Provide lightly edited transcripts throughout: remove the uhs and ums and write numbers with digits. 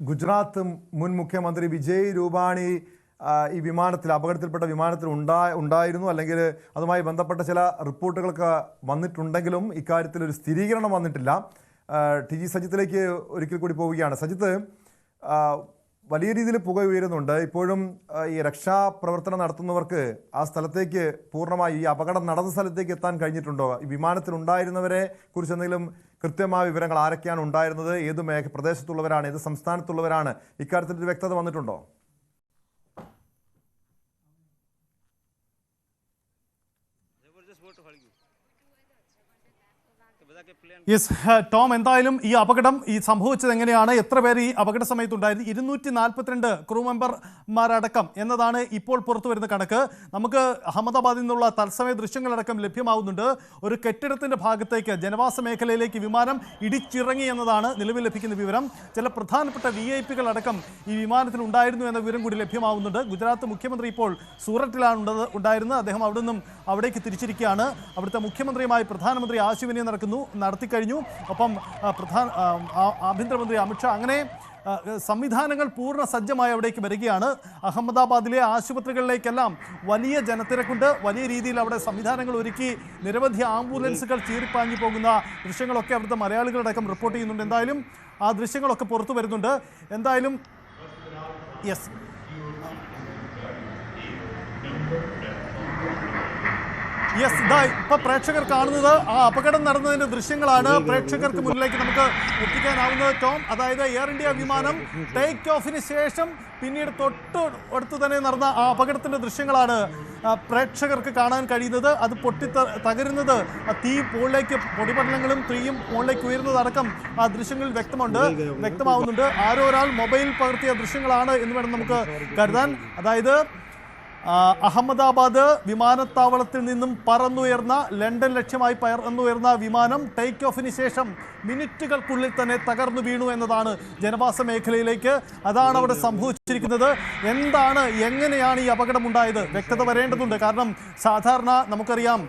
ഗുജറാത്ത് മുൻ മുഖ്യമന്ത്രി വിജയ് രൂപാണി ഈ വിമാനത്തിൽ അപകടത്തിൽപ്പെട്ട വിമാനത്തിൽ ഉണ്ടായിരുന്നു അല്ലെങ്കിൽ അതുമായി ബന്ധപ്പെട്ട ചില റിപ്പോർട്ടുകളൊക്കെ വന്നിട്ടുണ്ടെങ്കിലും ഇക്കാര്യത്തിൽ ഒരു സ്ഥിരീകരണം വന്നിട്ടില്ല. ടി ജി സജിത്തിലേക്ക് ഒരിക്കൽ കൂടി പോവുകയാണ്. സജിത്ത്, വലിയ രീതിയിൽ പുക ഉയരുന്നുണ്ട്. ഇപ്പോഴും ഈ രക്ഷാപ്രവർത്തനം നടത്തുന്നവർക്ക് ആ സ്ഥലത്തേക്ക് പൂർണ്ണമായി ഈ അപകടം നടന്ന സ്ഥലത്തേക്ക് എത്താൻ കഴിഞ്ഞിട്ടുണ്ടോ? ഈ വിമാനത്തിൽ ഉണ്ടായിരുന്നവരെ കുറിച്ച് എന്തെങ്കിലും കൃത്യമായ വിവരങ്ങൾ, ആരൊക്കെയാണ് ഉണ്ടായിരുന്നത്, ഏത് പ്രദേശത്തുള്ളവരാണ്, ഏത് സംസ്ഥാനത്തുള്ളവരാണ്, ഇക്കാര്യത്തിൽ വ്യക്തത വന്നിട്ടുണ്ടോ? യെസ് ടോം, എന്തായാലും ഈ അപകടം സംഭവിച്ചത് എങ്ങനെയാണ്, എത്ര പേർ ഈ അപകട സമയത്തുണ്ടായിരുന്നു, 242 ക്രൂ മെമ്പർമാരടക്കം എന്നതാണ് ഇപ്പോൾ പുറത്തു വരുന്ന കണക്ക്. നമുക്ക് അഹമ്മദാബാദിൽ നിന്നുള്ള തത്സമയ ദൃശ്യങ്ങളടക്കം ലഭ്യമാവുന്നുണ്ട്. ഒരു കെട്ടിടത്തിന്റെ ഭാഗത്തേക്ക്, ജനവാസ മേഖലയിലേക്ക് വിമാനം ഇടിച്ചിറങ്ങി എന്നതാണ് നിലവിൽ ലഭിക്കുന്ന വിവരം. ചില പ്രധാനപ്പെട്ട VIP-കൾ അടക്കം ഈ വിമാനത്തിൽ ഉണ്ടായിരുന്നു എന്ന വിവരം കൂടി ലഭ്യമാവുന്നുണ്ട്. ഗുജറാത്ത് മുഖ്യമന്ത്രി ഇപ്പോൾ സൂററ്റിലാണ് ഉണ്ടായിരുന്നത്. അദ്ദേഹം അവിടേക്ക് തിരിച്ചിരിക്കുകയാണ്. അവിടുത്തെ മുഖ്യമന്ത്രിയുമായി പ്രധാനമന്ത്രി ആശയവിനിമയം നടത്തിക്കഴിഞ്ഞു. ഒപ്പം ആഭ്യന്തരമന്ത്രി അമിത്ഷാ, അങ്ങനെ സംവിധാനങ്ങൾ പൂർണ്ണ സജ്ജമായി അവിടേക്ക് വരികയാണ്. അഹമ്മദാബാദിലെ ആശുപത്രികളിലേക്കെല്ലാം വലിയ ജനത്തിരക്കുണ്ട്. വലിയ രീതിയിൽ അവിടെ സംവിധാനങ്ങൾ ഒരുക്കി നിരവധി ആംബുലൻസുകൾ ചീറിപ്പാഞ്ഞു പോകുന്ന ദൃശ്യങ്ങളൊക്കെ അവിടുത്തെ മലയാളികളടക്കം റിപ്പോർട്ട് ചെയ്യുന്നുണ്ട്. എന്തായാലും ആ ദൃശ്യങ്ങളൊക്കെ പുറത്തു വരുന്നുണ്ട്. എന്തായാലും യെസ്, ഇതാ ഇപ്പൊ പ്രേക്ഷകർ കാണുന്നത് ആ അപകടം നടന്നതിന്റെ ദൃശ്യങ്ങളാണ് പ്രേക്ഷകർക്ക് മുന്നിലേക്ക് നമുക്ക് എത്തിക്കാനാവുന്നത് ടോം. അതായത് എയർ ഇന്ത്യ വിമാനം ടേക്ക് ഓഫിന് ശേഷം പിന്നീട് അടുത്ത് തന്നെ നടന്ന ആ അപകടത്തിന്റെ ദൃശ്യങ്ങളാണ് പ്രേക്ഷകർക്ക് കാണാൻ കഴിയുന്നത്. അത് തകരുന്നത്, തീ മുകളിലേക്ക്, പൊടിപടലങ്ങളും തീയും മുകളിലേക്ക് ഉയരുന്നതടക്കം ആ ദൃശ്യങ്ങളിൽ വ്യക്തമാവുന്നുണ്ട്. ആരോ ഒരാൾ മൊബൈൽ പകർത്തിയ ദൃശ്യങ്ങളാണ് എന്ന് വേണം നമുക്ക് കരുതാൻ. അതായത് അഹമ്മദാബാദ് വിമാനത്താവളത്തിൽ നിന്നും ലണ്ടൻ ലക്ഷ്യമായി പറന്നുയർന്ന വിമാനം ടേക്ക് ഓഫിന് ശേഷം മിനിറ്റുകൾക്കുള്ളിൽ തന്നെ തകർന്നു വീണു എന്നതാണ് ജനവാസ മേഖലയിലേക്ക്. അതാണ് അവിടെ സംഭവിച്ചിരിക്കുന്നത്. എങ്ങനെയാണ് ഈ അപകടമുണ്ടായത് വ്യക്തത വരേണ്ടതുണ്ട്. കാരണം സാധാരണ നമുക്കറിയാം,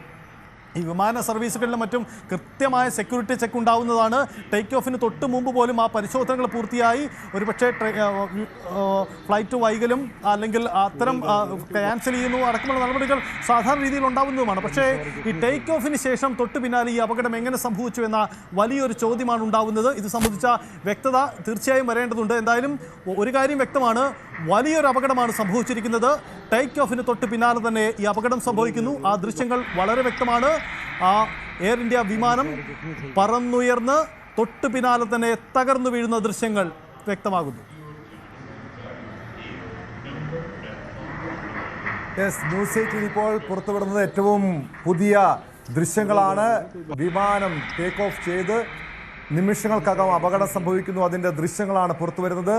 ഈ വിമാന സർവീസുകളിലും മറ്റും കൃത്യമായ സെക്യൂരിറ്റി ചെക്ക് ഉണ്ടാവുന്നതാണ്. ടേക്ക് ഓഫിന് തൊട്ട് മുമ്പ് പോലും ആ പരിശോധനകൾ പൂർത്തിയായി ഒരുപക്ഷെ ഫ്ലൈറ്റ് വൈകലും അല്ലെങ്കിൽ അത്തരം ക്യാൻസൽ ചെയ്യുന്നു അടക്കമുള്ള നടപടികൾ സാധാരണ രീതിയിൽ ഉണ്ടാവുന്നതുമാണ്. പക്ഷേ ഈ ടേക്ക് ഓഫിന് ശേഷം തൊട്ട് പിന്നാലെ ഈ അപകടം എങ്ങനെ സംഭവിച്ചു എന്ന വലിയൊരു ചോദ്യമാണ് ഉണ്ടാവുന്നത്. ഇത് സംബന്ധിച്ച വ്യക്തത തീർച്ചയായും വരേണ്ടതുണ്ട്. എന്തായാലും ഒരു കാര്യം വ്യക്തമാണ്, വലിയൊരു അപകടമാണ് സംഭവിച്ചിരിക്കുന്നത്. ടേക്ക് ഓഫിന് തൊട്ട് പിന്നാലെ തന്നെ ഈ അപകടം സംഭവിക്കുന്നു. ആ ദൃശ്യങ്ങൾ വളരെ വ്യക്തമാണ്. ആ എയർ ഇന്ത്യ വിമാനം പറന്നുയർന്ന് തൊട്ട് പിന്നാലെ തന്നെ തകർന്നു വീഴുന്ന ദൃശ്യങ്ങൾ വ്യക്തമാകുന്നു. ന്യൂസ് 18 ഇപ്പോൾ പുറത്തുവിടുന്നത് ഏറ്റവും പുതിയ ദൃശ്യങ്ങളാണ്. വിമാനം ടേക്ക് ഓഫ് ചെയ്ത് നിമിഷങ്ങൾക്കകം അപകടം സംഭവിക്കുന്നു. അതിൻ്റെ ദൃശ്യങ്ങളാണ് പുറത്തു വരുന്നത്.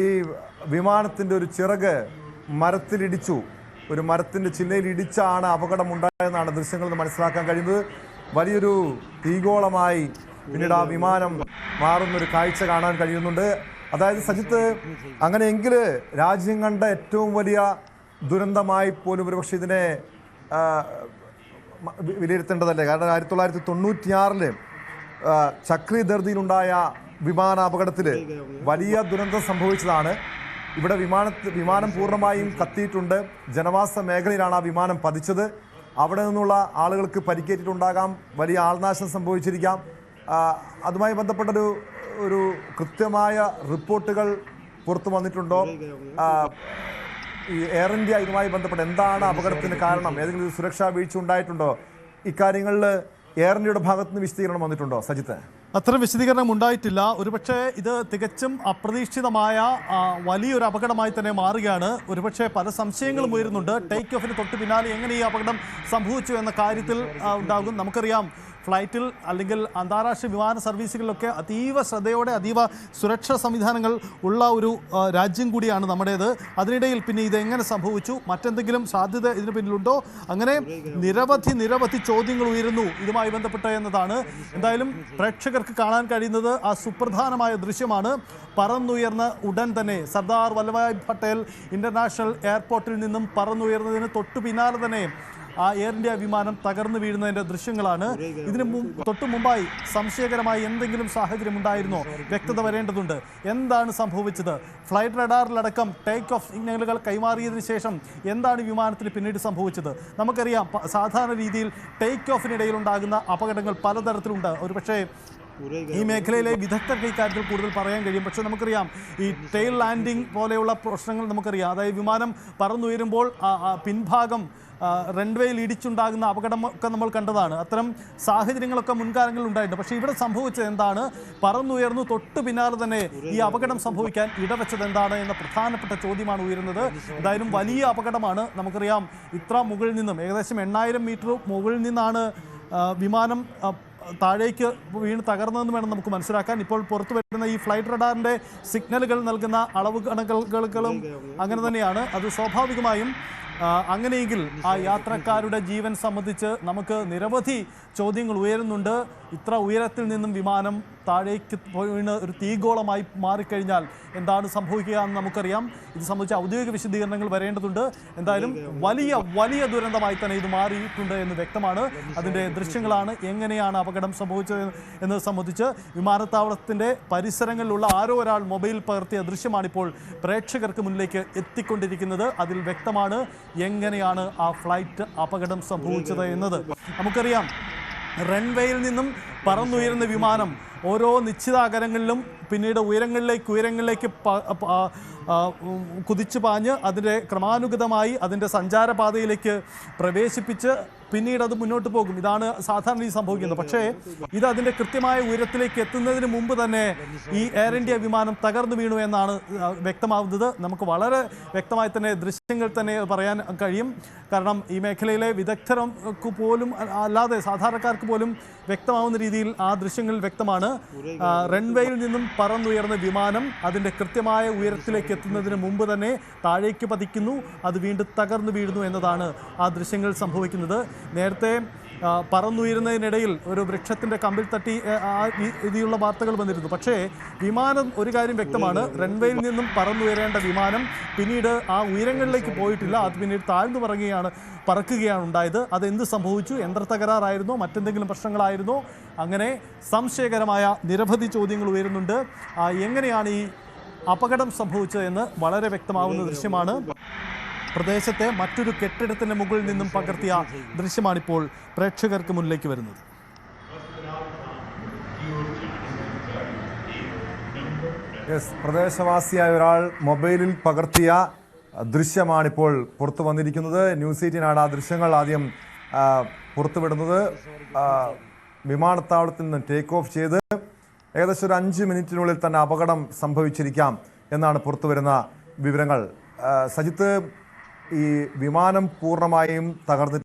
ഈ വിമാനത്തിൻ്റെ ഒരു ചിറക് മരത്തിലിടിച്ചു, ഒരു മരത്തിൻ്റെ ചില്ലയിൽ ഇടിച്ചാണ് അപകടമുണ്ടായതെന്നാണ് ദൃശ്യങ്ങളിൽ നിന്ന് മനസ്സിലാക്കാൻ കഴിയുന്നത്. വലിയൊരു തീഗോളമായി പിന്നീട് ആ വിമാനം മാറുന്നൊരു കാഴ്ച കാണാൻ കഴിയുന്നുണ്ട്. അതായത് സജിത്ത്, അങ്ങനെയെങ്കിൽ രാജ്യം കണ്ട ഏറ്റവും വലിയ ദുരന്തമായി പോലും ഒരുപക്ഷെ ഇതിനെ വിലയിരുത്തേണ്ടതല്ലേ? കാരണം 1996 ചക്രി ദർദിയിലുണ്ടായ വിമാനാപകടത്തിൽ വലിയ ദുരന്തം സംഭവിച്ചതാണ്. ഇവിടെ വിമാനം പൂർണ്ണമായും കത്തിയിട്ടുണ്ട്. ജനവാസ മേഖലയിലാണ് ആ വിമാനം പതിച്ചത്. അവിടെ നിന്നുള്ള ആളുകൾക്ക് പരിക്കേറ്റിട്ടുണ്ടാകാം, വലിയ ആൾനാശം സംഭവിച്ചിരിക്കാം. അതുമായി ബന്ധപ്പെട്ടൊരു കൃത്യമായ റിപ്പോർട്ടുകൾ പുറത്തു വന്നിട്ടുണ്ടോ? ഈ എയർ ഇന്ത്യ ഇതുമായി ബന്ധപ്പെട്ട് എന്താണ് അപകടത്തിന് കാരണം? ഏതെങ്കിലും സുരക്ഷാ വീഴ്ച ഉണ്ടായിട്ടുണ്ടോ? ഇക്കാര്യങ്ങളിൽ എയർ ഇന്ത്യയുടെ ഭാഗത്ത് നിന്ന് വിശദീകരണം വന്നിട്ടുണ്ടോ സജിത്ത്? അത്ര വിശദീകരണം ഉണ്ടായിട്ടില്ല. ഒരുപക്ഷെ ഇത് തികച്ചും അപ്രതീക്ഷിതമായ വലിയൊരു അപകടമായി തന്നെ മാറുകയാണ്. ഒരുപക്ഷെ പല സംശയങ്ങളും ഉയരുന്നുണ്ട്. ടേക്ക് ഓഫിന് തൊട്ട് പിന്നാലെ എങ്ങനെ ഈ അപകടം സംഭവിച്ചു എന്ന കാര്യത്തിൽ ഉണ്ടാകും. നമുക്കറിയാം, ഫ്ലൈറ്റിൽ അല്ലെങ്കിൽ അന്താരാഷ്ട്ര വിമാന സർവീസുകളിലൊക്കെ അതീവ ശ്രദ്ധയോടെ അതീവ സുരക്ഷാ സംവിധാനങ്ങൾ ഉള്ള ഒരു രാജ്യം കൂടിയാണ് നമ്മുടേത്. അതിനിടയിൽ പിന്നെ ഇതെങ്ങനെ സംഭവിച്ചു, മറ്റെന്തെങ്കിലും സാധ്യത ഇതിന് പിന്നിലുണ്ടോ, അങ്ങനെ നിരവധി ചോദ്യങ്ങൾ ഉയരുന്നു ഇതുമായി ബന്ധപ്പെട്ട് എന്നതാണ്. എന്തായാലും പ്രേക്ഷകർക്ക് കാണാൻ കഴിയുന്നത് ആ സുപ്രധാനമായ ദൃശ്യമാണ്. പറന്നുയർന്ന ഉടൻ തന്നെ സർദാർ വല്ലഭായ് പട്ടേൽ ഇന്റർനാഷണൽ എയർപോർട്ടിൽ നിന്നും പറന്നുയർന്നതിന് തൊട്ടു പിന്നാലെ തന്നെ എയർ ഇന്ത്യ വിമാനം തകർന്നു വീഴുന്നതിൻ്റെ ദൃശ്യങ്ങളാണ്. ഇതിന് തൊട്ടു മുമ്പായി സംശയകരമായി എന്തെങ്കിലും സാഹചര്യം ഉണ്ടായിരുന്നോ? വ്യക്തത വരേണ്ടതുണ്ട്. എന്താണ് സംഭവിച്ചത്? ഫ്ലൈറ്റ് റഡാറിലടക്കം ടേക്ക് ഓഫ് സിഗ്നലുകൾ കൈമാറിയതിനു ശേഷം എന്താണ് വിമാനത്തിൽ പിന്നീട് സംഭവിച്ചത്? നമുക്കറിയാം, സാധാരണ രീതിയിൽ ടേക്ക് ഓഫിനിടയിൽ ഉണ്ടാകുന്ന അപകടങ്ങൾ പലതരത്തിലുണ്ട്. ഒരുപക്ഷേ ഈ മേഖലയിലെ വിദഗ്ധർക്ക് ഇക്കാര്യത്തിൽ കൂടുതൽ പറയാൻ കഴിയും. പക്ഷേ നമുക്കറിയാം, ഈ ടെയിൽ ലാൻഡിംഗ് പോലെയുള്ള പ്രശ്നങ്ങൾ നമുക്കറിയാം. അതായത് വിമാനം പറന്നുയരുമ്പോൾ പിൻഭാഗം റൺവേയിൽ ഇടിച്ചുണ്ടാകുന്ന അപകടമൊക്കെ നമ്മൾ കണ്ടതാണ്. അത്തരം സാഹചര്യങ്ങളൊക്കെ മുൻകാലങ്ങളിൽ ഉണ്ടായിട്ടുണ്ട്. പക്ഷേ ഇവിടെ സംഭവിച്ചത് എന്താണ്? പറന്നുയർന്നു തൊട്ട് പിന്നാലെ തന്നെ ഈ അപകടം സംഭവിക്കാൻ ഇടവെച്ചത് എന്താണ് എന്ന പ്രധാനപ്പെട്ട ചോദ്യമാണ് ഉയരുന്നത്. എന്തായാലും വലിയ അപകടമാണ്. നമുക്കറിയാം, ഇത്ര മുകളിൽ നിന്നും ഏകദേശം 8000 മീറ്റർ മുകളിൽ നിന്നാണ് വിമാനം താഴേക്ക് വീണ് തകർന്നതെന്ന് വേണം നമുക്ക് മനസ്സിലാക്കാൻ. ഇപ്പോൾ പുറത്തു വരുന്ന ഈ ഫ്ലൈറ്റ് റഡാറിൻ്റെ സിഗ്നലുകൾ നൽകുന്ന അളവ് കണക്കുകളും അങ്ങനെ തന്നെയാണ്. അത് സ്വാഭാവികമായും അങ്ങനെയെങ്കിൽ ആ യാത്രക്കാരുടെ ജീവൻ സംബന്ധിച്ച് നമുക്ക് നിരവധി ചോദ്യങ്ങൾ ഉയരുന്നുണ്ട്. ഇത്ര ഉയരത്തിൽ നിന്നും വിമാനം താഴേക്ക് വീണ് ഒരു തീഗോളമായി മാറിക്കഴിഞ്ഞാൽ എന്താണ് സംഭവിക്കുക എന്ന് നമുക്കറിയാം. ഇത് സംബന്ധിച്ച ഔദ്യോഗിക വിശദീകരണങ്ങൾ വരേണ്ടതുണ്ട്. എന്തായാലും വലിയ വലിയ ദുരന്തമായി തന്നെ ഇത് മാറിയിട്ടുണ്ട് എന്ന് വ്യക്തമാണ്. അതിൻ്റെ ദൃശ്യങ്ങളാണ്. എങ്ങനെയാണ് അപകടം സംഭവിച്ചത് എന്നത് സംബന്ധിച്ച് വിമാനത്താവളത്തിൻ്റെ പരിസരങ്ങളിലുള്ള ആരോ ഒരാൾ മൊബൈൽ പകർത്തിയ ദൃശ്യമാണിപ്പോൾ പ്രേക്ഷകർക്ക് മുന്നിലേക്ക് എത്തിക്കൊണ്ടിരിക്കുന്നത്. അതിൽ വ്യക്തമാണ് എങ്ങനെയാണ് ആ ഫ്ലൈറ്റ് അപകടം സംഭവിച്ചത് എന്നത്. നമുക്കറിയാം, റൺവേയിൽ നിന്നും പറന്നുയരുന്ന വിമാനം ഓരോ നിശ്ചിത അകലങ്ങളിലും പിന്നീട് ഉയരങ്ങളിലേക്ക് കുതിച്ചു പാഞ്ഞ് അതിൻ്റെ ക്രമാനുഗതമായി അതിൻ്റെ സഞ്ചാരപാതയിലേക്ക് പ്രവേശിപ്പിച്ച് പിന്നീട് അത് മുന്നോട്ട് പോകും. ഇതാണ് സാധാരണ ഈ സംഭവിക്കുന്നത്. പക്ഷേ ഇത് അതിൻ്റെ കൃത്യമായ ഉയരത്തിലേക്ക് എത്തുന്നതിന് മുമ്പ് തന്നെ ഈ എയർ ഇന്ത്യ വിമാനം തകർന്നു വീണു എന്നാണ് വ്യക്തമാവുന്നത്. നമുക്ക് വളരെ വ്യക്തമായി തന്നെ ദൃശ്യങ്ങൾ തന്നെ പറയാൻ കഴിയും. കാരണം ഈ മേഖലയിലെ വിദഗ്ധർക്ക് പോലും അല്ലാതെ സാധാരണക്കാർക്ക് പോലും വ്യക്തമാവുന്ന രീതിയിൽ ആ ദൃശ്യങ്ങളിൽ വ്യക്തമാണ്. റൺവേയിൽ നിന്നും പറന്നുയർന്ന വിമാനം അതിൻ്റെ കൃത്യമായ ഉയരത്തിലേക്ക് എത്തുന്നതിന് മുമ്പ് തന്നെ താഴേക്ക് പതിക്കുന്നു. അത് വീണ്ടും തകർന്നു വീഴുന്നു എന്നതാണ് ആ ദൃശ്യങ്ങൾ സംഭവിക്കുന്നത്. നേരത്തെ പറന്നുയരുന്നതിനിടയിൽ ഒരു വൃക്ഷത്തിൻ്റെ കമ്പിൽ തട്ടി രീതിയിലുള്ള വാർത്തകൾ വന്നിരുന്നു. പക്ഷേ വിമാനം ഒരു കാര്യം വ്യക്തമാണ്, റൺവേയിൽ നിന്നും പറന്നുയരേണ്ട വിമാനം പിന്നീട് ആ ഉയരങ്ങളിലേക്ക് പോയിട്ടില്ല. അത് പിന്നീട് താഴ്ന്നു പറക്കുകയാണ് ഉണ്ടായത്. അതെന്ത് സംഭവിച്ചു? യന്ത്ര തകരാറായിരുന്നോ? മറ്റെന്തെങ്കിലും പ്രശ്നങ്ങളായിരുന്നോ? അങ്ങനെ സംശയകരമായ നിരവധി ചോദ്യങ്ങൾ ഉയരുന്നുണ്ട്. എങ്ങനെയാണ് ഈ അപകടം സംഭവിച്ചത് എന്ന് വളരെ വ്യക്തമാവുന്ന ദൃശ്യമാണ്. പ്രദേശത്തെ മറ്റൊരു കെട്ടിടത്തിൻ്റെ മുകളിൽ നിന്നും പകർത്തിയ ദൃശ്യമാണിപ്പോൾ പ്രേക്ഷകർക്ക് മുന്നിലേക്ക് വരുന്നത്. പ്രദേശവാസിയായ ഒരാൾ മൊബൈലിൽ പകർത്തിയ ദൃശ്യമാണിപ്പോൾ പുറത്തു വന്നിരിക്കുന്നത്. ന്യൂസ് 18 ആ ദൃശ്യങ്ങൾ ആദ്യം പുറത്തുവിടുന്നത്. വിമാനത്താവളത്തിൽ നിന്ന് ടേക്ക് ഓഫ് ചെയ്ത് ഏകദേശം ഒരു 5 മിനിറ്റിനുള്ളിൽ തന്നെ അപകടം സംഭവിച്ചിരിക്കാം എന്നാണ് പുറത്തു വരുന്ന വിവരങ്ങൾ. സജിത്ത്, ഈ വിമാനം പൂർണ്ണമായും തകർന്നിട്ട്